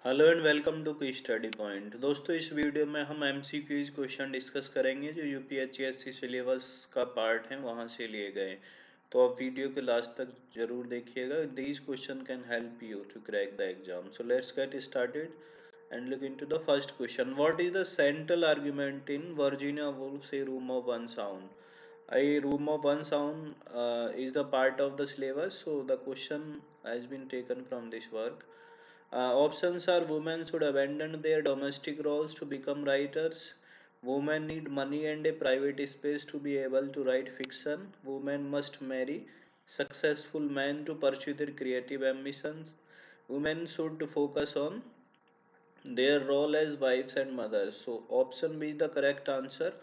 Hello and welcome to quiz study point. दोस्तों, इस video में हम एमसीक्यूज क्वेश्चन डिस्कस करेंगे जो यूपीएचएससी सिलेबस का पार्ट है, वहां से लिए गए। तो आप वीडियो के लास्ट तक जरूर देखिएगा। These question can help you to crack the exam. So let's get started and look into the first question. What is the central argument in Virginia Woolf's A Room of One Sound? A Room of One Sound is the part of the syllabus, so the question has been taken from this work. Options are: women should abandon their domestic roles to become writers. Women need money and a private space to be able to write fiction. Women must marry successful men to pursue their creative ambitions. Women should focus on their role as wives and mothers. So option B is the correct answer.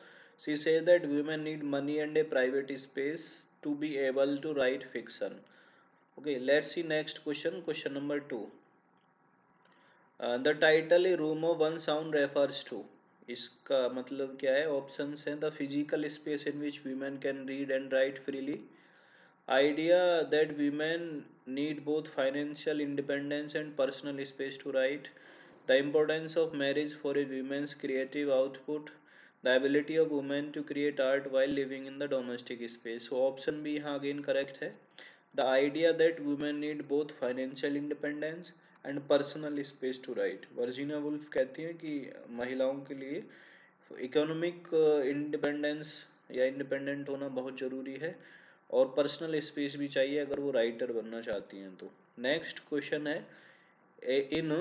She says that women need money and a private space to be able to write fiction. Okay, let's see next question. Question number 2. The title a room of one sound refers to, इसका मतलब क्या है? Options हैं: the physical space in which women can read and write freely, idea that women need both financial independence and personal space to write, the importance of marriage for a woman's creative output, the ability of women to create art while living in the domestic space. So option B यहाँ again correct है. The idea that women need both financial independence and personal space to write. Virginia Woolf कहती हैं कि महिलाओं के लिए economic independence या independent होना बहुत ज़रूरी है और पर्सनल स्पेस भी चाहिए अगर वो राइटर बनना चाहती हैं तो. नेक्स्ट क्वेश्चन है: in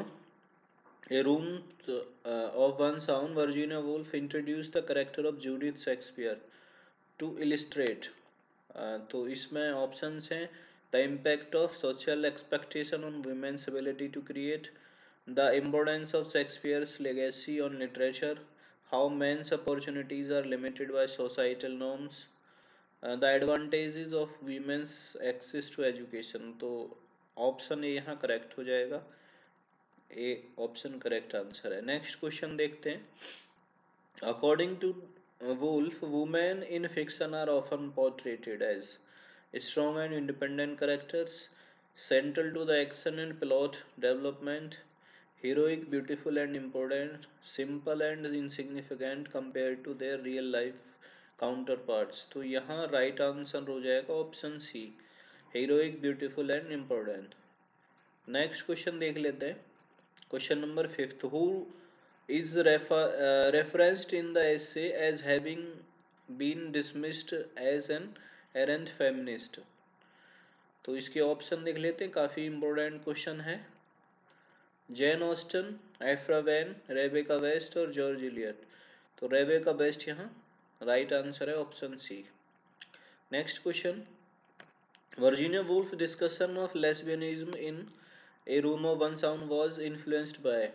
a room of one sound Virginia Woolf introduce the character of Judith Shakespeare to illustrate. तो इसमें ऑप्शंस हैं: the impact of social expectation on women's ability to create, the importance of Shakespeare's legacy on literature, how men's opportunities are limited by societal norms, the advantages of women's access to education. तो option A यहाँ correct हो जाएगा. A option correct answer है. Next question देखते हैं. According to Woolf, women in fiction are often portrayed as strong and independent characters, central to the action and plot development, heroic, beautiful and important, simple and insignificant compared to their real life counterparts. तो यहाँ right answer हो जाएगा option C, heroic, beautiful and important. Next question देख लेते हैं. Question number 5. Who is referenced in the essay as having been dismissed as an errant feminist? तो इसके option देख लेते हैं, काफ़ी इंपॉर्टेंट क्वेश्चन है. Jane Austen, Aphra Behn, Rebecca West और जॉर्ज इलियट. तो रेबेका वेस्ट यहाँ राइट आंसर है, option C. Next question: Virginia Woolf discussion of lesbianism in a room of one sound was influenced by.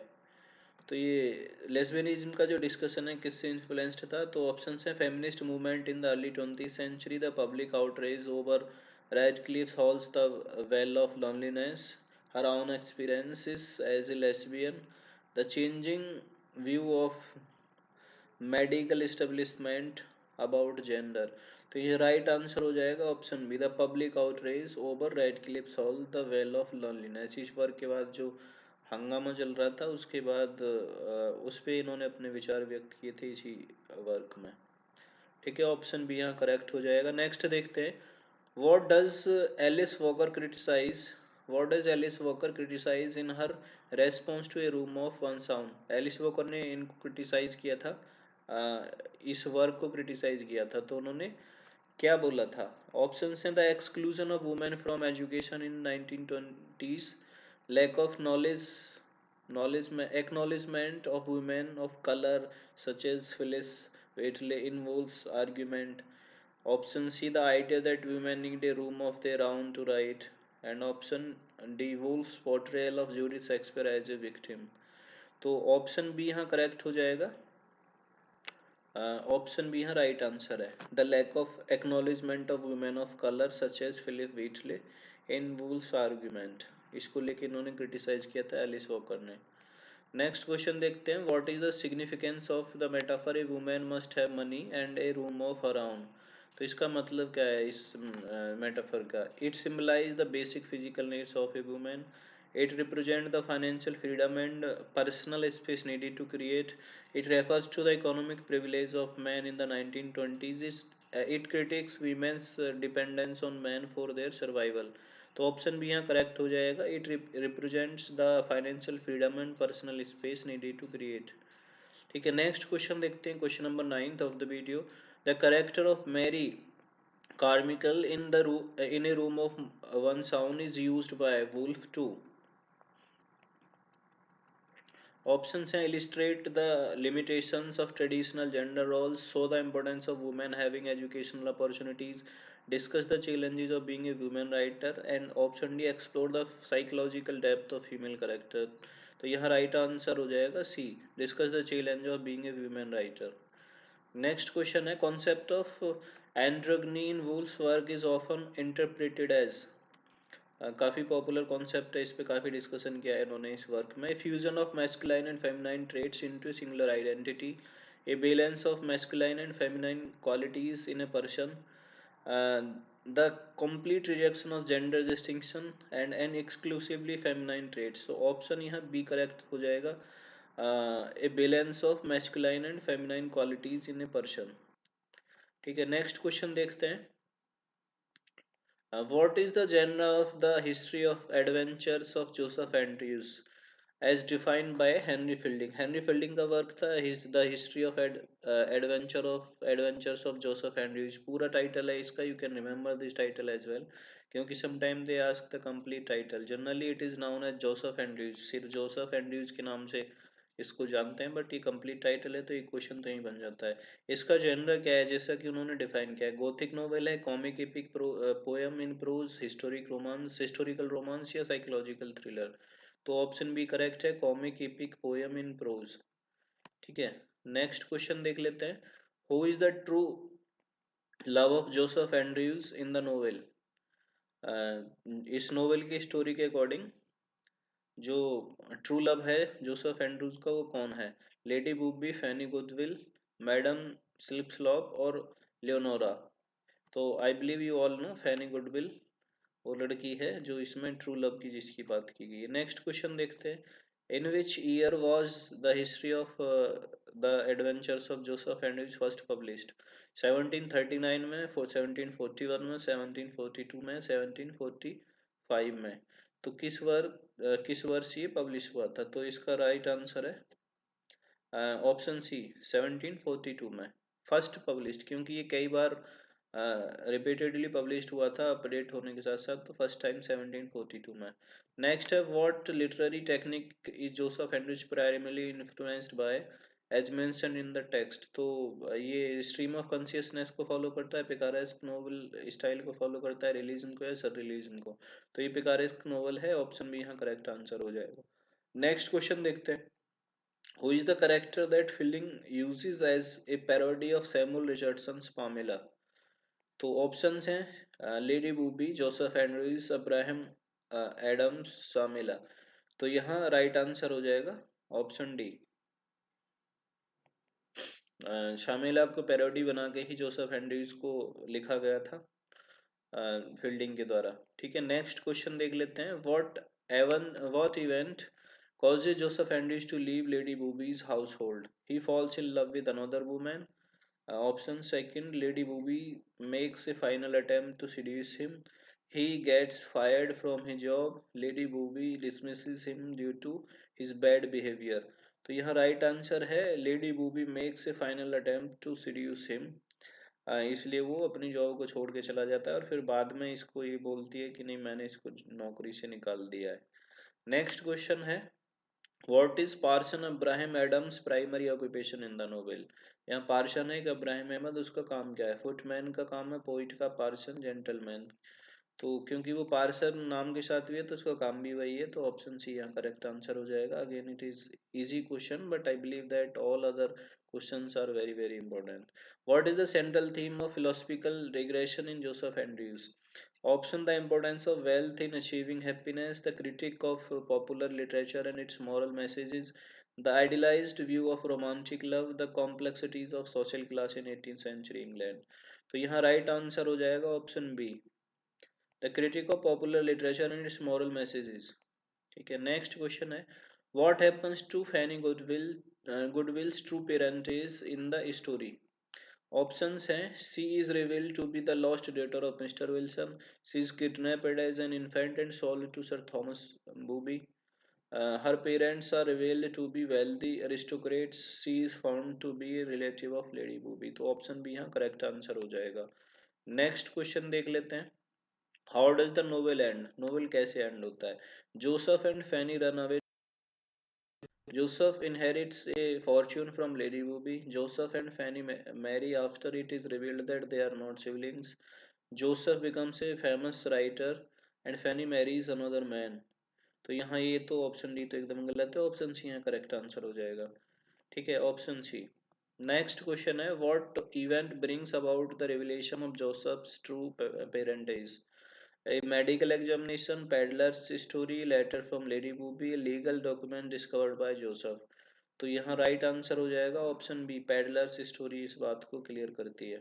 तो ये lesbianism का जो discussion है किससे इन्फ्लुएंस्ड था? तो ऑप्शन है: feminist movement in the early 20th century, the public outrage over Radcliffe Hall's The Well of Loneliness, her own experiences as a lesbian, the changing view of medical establishment about gender. तो ये right answer हो जाएगा option B, the public outrage over Radcliffe Hall the well of loneliness. इस work के बाद जो हंगामा चल रहा था उसके बाद उस पर इन्होंने अपने विचार व्यक्त किए थे इसी वर्क में. ठीक है, ऑप्शन बी यहाँ करेक्ट हो जाएगा. नेक्स्ट देखते हैं. What does Alice Walker criticize? What does Alice Walker criticize in her response to A Room of One Sound? Alice Walker ने इनको क्रिटिसाइज किया था, इस वर्क को क्रिटिसाइज किया था. तो उन्होंने क्या बोला था? ऑप्शंस हैं: the exclusion of women from education in 1920s, lack of knowledge acknowledgement of women of color such as Phyllis Wheatley in Woolf's argument. Option C, the idea that women need a room of their own to write. And option D, Woolf's portrayal of Judith Shakespeare as a victim. तो option B यहाँ correct हो जाएगा. Option B यहाँ right answer है. The lack of acknowledgement of women of colour such as Phillis Wheatley in Woolf's argument, इसको लेकर इन्होंने criticise किया था एलिस वॉकर ने. नेक्स्ट क्वेश्चन देखते हैं. What is the significance of the metaphor a women must have money and a room of her own? तो इसका मतलब क्या है इस मेटाफर का? It symbolize the basic physical needs of a women. It represents the financial freedom and personal space needed to create. It refers to the economic privilege of men in the 1920s. It critiques women's dependence on men for their survival. तो option भी यहाँ correct हो जाएगा. It represents the financial freedom and personal space needed to create. ठीक है, next question देखते हैं. Question number 9 of the video. The character of Mary Carmichael in a room of one sound is used by Wolf too. Options हैं: illustrate the limitations of traditional gender roles, show the importance of women having educational opportunities, discuss the challenges of being a women writer, and option D, explore the psychological depth of female character. तो यहाँ right answer हो जाएगा C, discuss the challenge of being a women writer. Next question है, concept of androgyny in Woolf work is often interpreted as. काफ़ी popular concept है, इस पे काफ़ी डिस्कशन किया है इन्होंने इस वर्क में. Fusion of masculine and feminine traits into singular identity, a balance of masculine and feminine qualities in a person, the complete rejection of gender distinction and an exclusively feminine traits. तो option यहाँ B correct हो जाएगा, a balance of masculine and feminine qualities in a person. ठीक है, next question देखते हैं. What is the genre of the history of adventures of Joseph Andrews as defined by Henry Fielding? Henry Fielding का work था the history of adventures of Joseph Andrews. पूरा title है इसका, you can remember this title as well, क्योंकि sometime they ask the complete title. Generally it is known as Joseph Andrews, सिर्फ Joseph Andrews के नाम से इसको जानते हैं, बट ये कंप्लीट टाइटल है तो ये क्वेश्चन तो ही बन जाता है. इसका जेनर क्या है, जैसा कि उन्होंने डिफाइन किया है, गोथिक नोवेल है, comic epic, poem in prose, historic romance, historical romance या साइकोलॉजिकल थ्रिलर. तो ऑप्शन बी करेक्ट है, comic epic poem in prose. ठीक है, नेक्स्ट क्वेश्चन देख लेते हैं. Who is the true love of Joseph Andrews in the novel. इस novel की स्टोरी के अकॉर्डिंग जो ट्रू लव है जोसेफ एंड्रूज का वो कौन है? लेडी बुबी, फैनी गुडविल, मैडम स्लिपस्लॉप और लियोनोरा. तो I believe you all know Fanny Goodwill वो लड़की है जो इसमें ट्रू लव की जिसकी बात की गई है. नेक्स्ट क्वेश्चन देखते हैं. In which year was the history of the adventures of Joseph Andrews first published? 1739 में, 1741 में, 1742 में, 1745 में. तो किस वर्ष ये पब्लिश हुआ था? तो इसका राइट आंसर है ऑप्शन सी, 1742 में फर्स्ट पब्लिश्ड, क्योंकि ये कई बार रिपीटेडली पब्लिश्ड हुआ था अपडेट होने के साथ साथ, तो फर्स्ट टाइम 1742 में. नेक्स्ट है, what literary technique is Joseph Andrews primarily influenced by as mentioned in the text? तो ये स्ट्रीम ऑफ कॉन्शियसनेस को फॉलो करता है, पिकारेस्क नोवेल स्टाइल को फॉलो करता है, रियलिज्म को या सररियलिज्म को? तो ये पिकारेस्क नोवेल है, ऑप्शन भी यहाँ करेक्ट आंसर हो जाएगा. नेक्स्ट क्वेश्चन देखते हैं. Who is the character that Fielding uses as a parody of Samuel Richardson's Pamela? तो ऑप्शंस हैं Lady Booby, Joseph Andrews, Abraham Adams, Shamela. तो यहाँ राइट आंसर हो जाएगा ऑप्शन डी. शामिला को पैरोडी बना के ही जोसेफ एंड्रयूज को लिखा गया था फील्डिंग के द्वारा. ठीक है, नेक्स्ट क्वेश्चन देख लेते हैं. What event causes Joseph Andrews to leave Lady Booby's household? He falls in love with another woman. Option second, Lady Booby makes a final attempt to seduce him. He gets fired from his job. Lady Booby dismisses him due to his bad behavior. तो यहाँ right answer है, Lady Booby makes a final attempt to seduce him. इसलिए वो अपनी job को छोड़ के चला जाता है और फिर बाद में इसको ये बोलती है कि नहीं मैंने इसको नौकरी से निकाल दिया है. नेक्स्ट क्वेश्चन है, what is Parson Abraham Adams primary occupation in the novel? यहाँ पार्सन है कि अब्राहम अहमद, उसका काम क्या है? फुटमैन का काम है, पोइट का पार्सन, जेंटलमैन. तो क्योंकि वो पार्सन नाम के साथ भी है तो उसका काम भी वही है, तो ऑप्शन सी यहाँ करेक्ट आंसर हो जाएगा. Again it is easy question but I believe that all other questions are very very important. What is the central theme of philosophical regression in Joseph Andrews? Option: the importance of wealth in achieving happiness, the critique of popular literature and its moral messages, the idealized view of romantic love, the complexities of social class in 18th century England. तो यहाँ right answer हो जाएगा option B, the critique of popular literature and its moral messages. ठीक है, next question है, what happens to Fanny Goodwill's true parentage in the story? Options हैं, she is revealed to be the lost daughter of mister Wilson, she is kidnapped as an infant and sold to sir Thomas Booby, her parents are revealed to be wealthy aristocrats, she is found to be a relative of lady booby। तो option भी यहाँ correct answer हो जाएगा। Next question देख लेते हैं, how does the novel end? Novel कैसे end होता है? Joseph and Fanny run away, Joseph inherits a fortune from Lady Booby. Joseph and Fanny marry after it is revealed that they are not siblings. Joseph becomes a famous writer and Fanny marries another man। तो यहाँ ये तो option D तो एकदम गलत है, option सी यहाँ correct answer हो जाएगा। ठीक है, ऑप्शन सी। नेक्स्ट क्वेश्चन है, what event brings about the revelation of Joseph's true parentage? A medical examination, peddler's story, letter from Lady Booby, a legal document discovered by Joseph। तो यहाँ right answer हो जाएगा option B, peddlers story इस बात को clear करती है।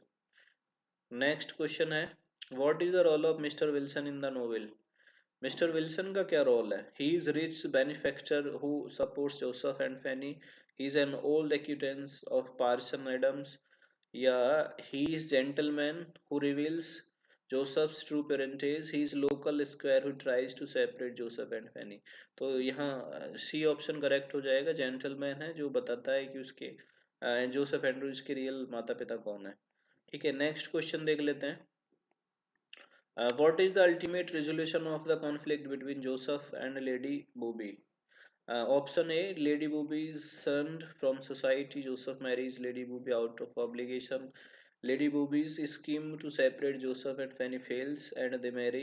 Next question है, what is the role of mister Wilson in the novel? Mister Wilson का क्या रोल है? He is rich benefactor who supports Joseph and Fanny, he is an old acquaintance of parson Adams, या he is gentleman who reveals Joseph's true parentage, he is local square who tries to separate Joseph and Fanny। तो यहाँ C option correct हो जाएगा, gentleman है जो बताता है कि उसके जोसेफ एंड्रूज के रियल माता पिता कौन है। ठीक है, नेक्स्ट क्वेश्चन देख लेते हैं, what is the ultimate resolution of the conflict between Joseph and lady booby? Option A, Lady Booby is shunned from society. Joseph marries Lady Booby out of obligation. Lady Booby's scheme to separate Joseph and Fanny fails and they marry.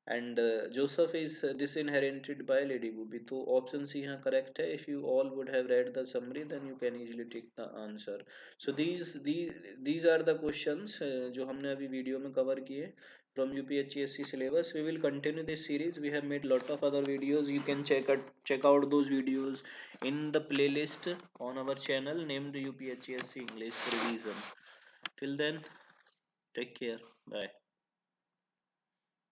And Joseph is disinherited by Lady Booby। तो option C यहाँ correct है। If you all would have read the summary, then you can easily take the answer. So these are the questions जो हमने अभी video में cover किए from UPSC syllabus। We will continue this series. We have made lot of other videos. You can check out those videos in the playlist on our channel named UPSC English Revision। Till then, take care. Bye.